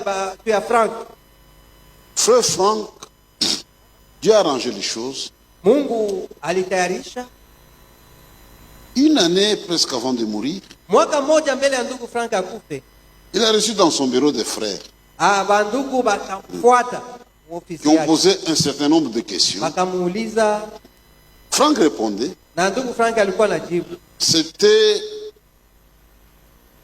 tu as Frank. Frère Frank, Dieu a arrangé les choses. Mungu alitayarisha. Une année presque avant de mourir, Mwaka moja mbele ya ndugu Frank akufe, il a reçu dans son bureau des frères bandugu bakamfuata ofisi qui ont yake, posé un certain nombre de questions. bakamuuliza Frank répondait. na ndugu Frank alikuwa anajibu. C'était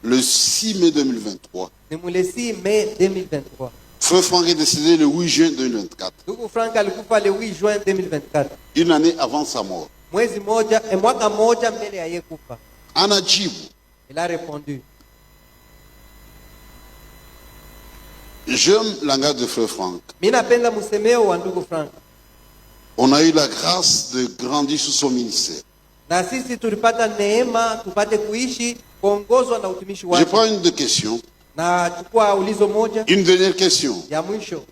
le 6 mai 2023. Ni le 6 mai 2023. Frère Frank est décédé le 8 juin 2024, Ndugu Frank alikufa le 8 juin 2024. une année avant sa mort. Mwaka moja mbele ya yeye kufa. Anajibu, Il a répondu. j'aime le langage de Frère Frank. Mimi napenda msemeo wa ndugu Frank. On a eu la grâce de grandir sous son ministère. Na sisi tulipata neema tupate kuishi kuongozwa na utumishi Je wake. prends une de questions. Na chukua ulizo moja Une dernière question. ya mwisho.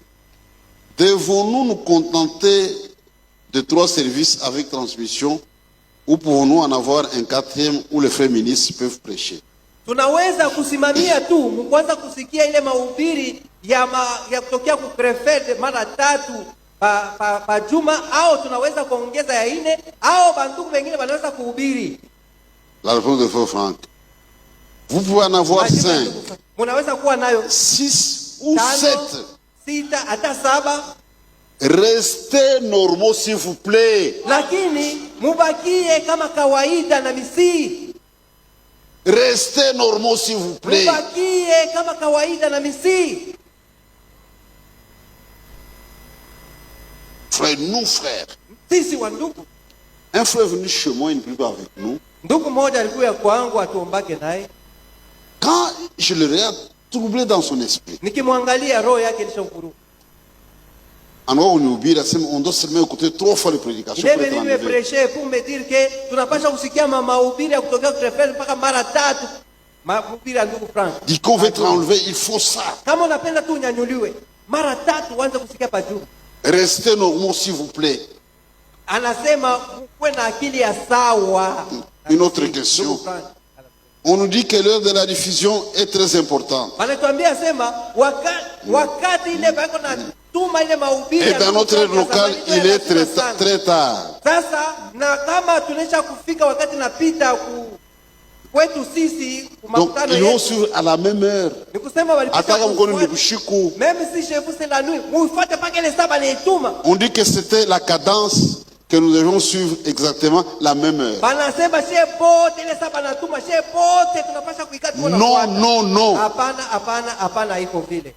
Devons-nous nous contenter de 3 services avec transmission ou pouvons-nous en avoir un 4e où les frères ministres peuvent prêcher? Tunaweza kusimamia tu mkwanza kusikia ile mahubiri ya kutokea ku prefet mara 3 pa juma, au tunaweza kuongeza ya 4, au bandugu wengine wanaweza kuhubiri? La réponse de Frère Frank. Vous pouvez en avoir 5, Munaweza kuwa nayo 6 ou 5, 7. 6 hata 7, Restez normaux s'il vous plaît. lakini mubakie kama kawaida na misii. Restez normaux s'il vous plaît. Mubakie kama kawaida na misii. Frère, nous frères. Sisi wa ndugu. Un frère venu chez moi, il ne prie pas avec nous. Ndugu mmoja alikuwa kwangu atuombake naye. Quand je le regarde troublé dans son esprit, Nikimwangalia roho yake ilishamvuruga. on doit seulement écouter 3 fois les prédications pour être enlevé. Prêcher pour me dire que tunapasha kusikia mahubiri ya kutoka kutrefel mpaka mara 3 mahubiri ya ndugu Frank. Dit qu'on veut être enlevé, il faut ça. Kama unapenda tu unyanyuliwe mara 3 uanze kusikia pa juu. Restez normaux s'il vous plaît. Anasema kuwe na akili ya sawa. Une autre question. On nous dit que l'heure de la diffusion est très importante. Anatuambia sema wakati ile bako na tuma ile mahubiri. Et dans notre local, il est très tard. Sasa na kama tunaisha kufika wakati napita kwetu sisi Donc ils vont suivre à la même heure. Même si chez vous c'est la nuit, on dit que c'était la cadence que nous devons suivre exactement la même heure. Non, non, non.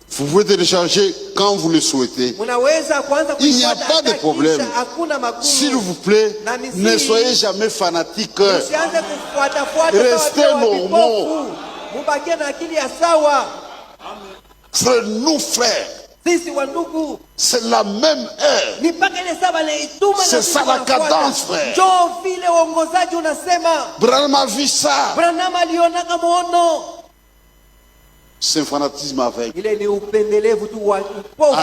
Vous pouvez télécharger quand vous le souhaitez. Il n'y a pas de problème. S'il vous plaît, ne soyez jamais fanatiques. Restez normaux. Frère, nous frères, c'est la même heure. C'est ça la cadence, frère. Branham a vu ça. C'est un fanatisme avec.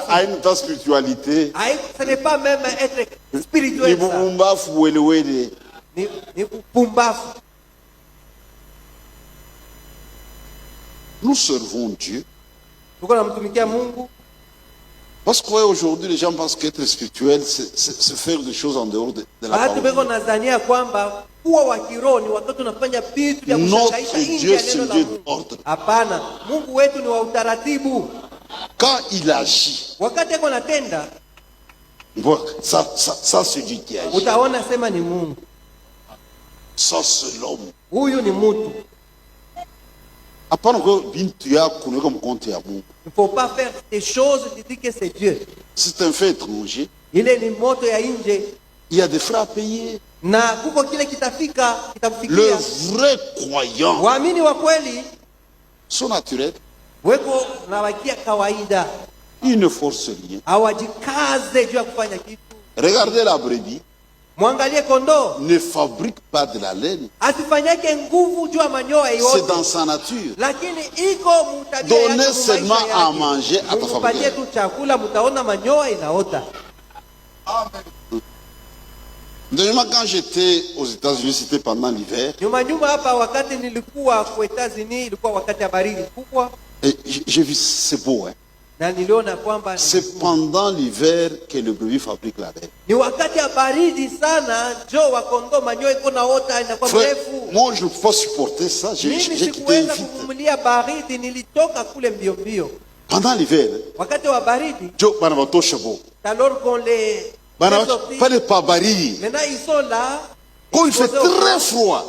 À une telle spiritualité. Ce n'est pas même être spirituel. Nous servons Dieu. Parce qu'aujourd'hui, les gens pensent qu'être spirituel, c'est faire des choses en dehors de la parole. Notre Dieu, c'est le Dieu d'ordre. Quand il agit, ça c'est Dieu qui agit. Ça c'est l'homme. Il ne faut pas faire des choses qui disent que c'est Dieu. C'est un fait étranger. Il y a des frais à payer. Le vrai croyant, sont naturels. Il ne force rien. Regardez la brebis. Ne fabrique pas de la laine. C'est dans sa nature. Donnez seulement à manger à ta famille. Dernièrement, quand j'étais aux États-Unis, c'était pendant l'hiver. Et j'ai vu, c'est beau, hein. Na niliona kwamba c'est pendant l'hiver que le brebis fabrique la laine. ni wakati ya baridi sana njo wa kondoo manyoya iko naota inakuwa Frère, mrefu. moi je ne peux pas supporter ça. J'ai Mimi quitté sikuweza vite. kuvumilia baridi, nilitoka kule mbio mbio. Pendant l'hiver, Wakati wa baridi, jo bana batosha bo. alors qu'on les Bana sortis, pas de pabariri. maintenant ils sont là. Quand il fait très froid,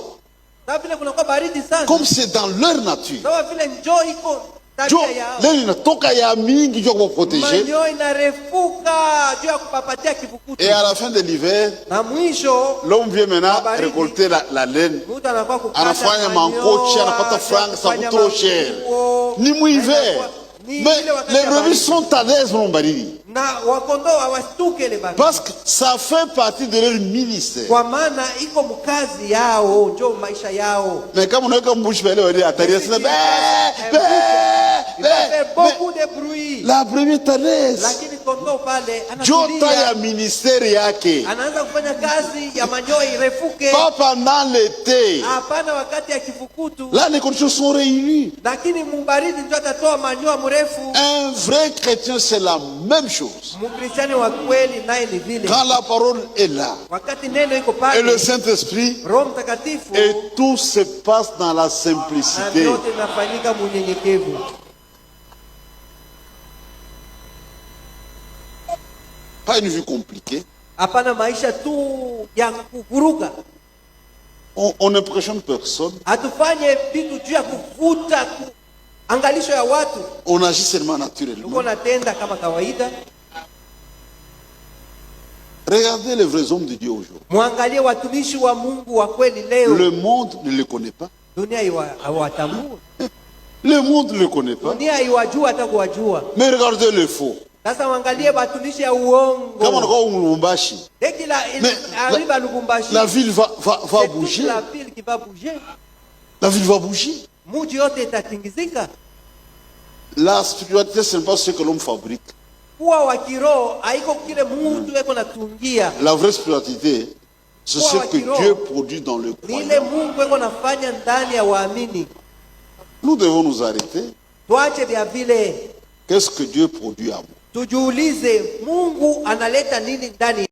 Sawa vile kunakuwa baridi sana. comme c'est dans leur nature. Sawa vile njo iko Jo, tabia yao. leo inatoka ya mingi jo kwa protéger. Manyoya inarefuka juu ya kupapatia kivukutu. Et à la fin de l'hiver, Na mwisho l'homme vient maintenant Pabaridi. récolter la laine. mtu anakuwa kukata Anafanya manyoya, mankochi, anapata franga, ça coûte trop cher. manguo. Ni mu hiver. Ni Mais ile wakati les ya brebis baridi. sont à l'aise, mon baridi. Na wakondoo hawastuke ile baridi. Parce que ça fait partie de leur ministère. Kwa maana iko mkazi yao, njo maisha yao. Mais comme on a comme bouche belle, on dit ataria sina Il va faire beaucoup de bruit. la brebis est à l'aise. Lakini kondoo pale Jota ya anatulia. ministère yake. Anaanza kufanya kazi ya manyoya irefuke. Pas pendant l'été. Hapana wakati ya kivukutu. Là, les conditions sont réunies. Lakini mubaridi ndio atatoa manyoya mrefu. Un vrai chrétien, c'est la même chose. Mkristiani wa kweli naye ni vile. Quand la parole est là, Wakati neno iko et le pale, Saint-Esprit, Roho Mtakatifu, et tout se passe dans la na simplicité. vyote inafanyika munyenyekevu. Pas une vie compliquée. Hapana maisha tu ya kuvuruga. On n'impressionne personne. Hatufanye vitu juu ya kuvuta angalisho ya watu. On agit seulement naturellement. Tuko natenda kama kawaida. Regardez les vrais hommes de Dieu aujourd'hui. Muangalie watumishi wa Mungu wa kweli leo. Le monde ne les connaît pas. Dunia haiwatambua. Le monde ne les connaît pas. Dunia haiwajua hata kuwajua. Mais regardez le faux. Sasa waangalie watumishi ya uongo. Comme on a Lubumbashi, Dès qu'il arrive à Lubumbashi, la ville va c'est toute bouger. la ville qui va bouger. La ville va bouger. Mji yote itatingizika. La spiritualité, ce n'est pas ce que l'homme fabrique. Kuwa wa kiroho haiko kile mtu eko natungia. La vraie spiritualité, c'est ce que Dieu produit dans le Ni ile croyant. Mungu eko nafanya ndani ya waamini. Nous devons nous arrêter. Tuache vya vile. Qu'est-ce que Dieu produit à moi? Tujiulize Mungu analeta nini ndani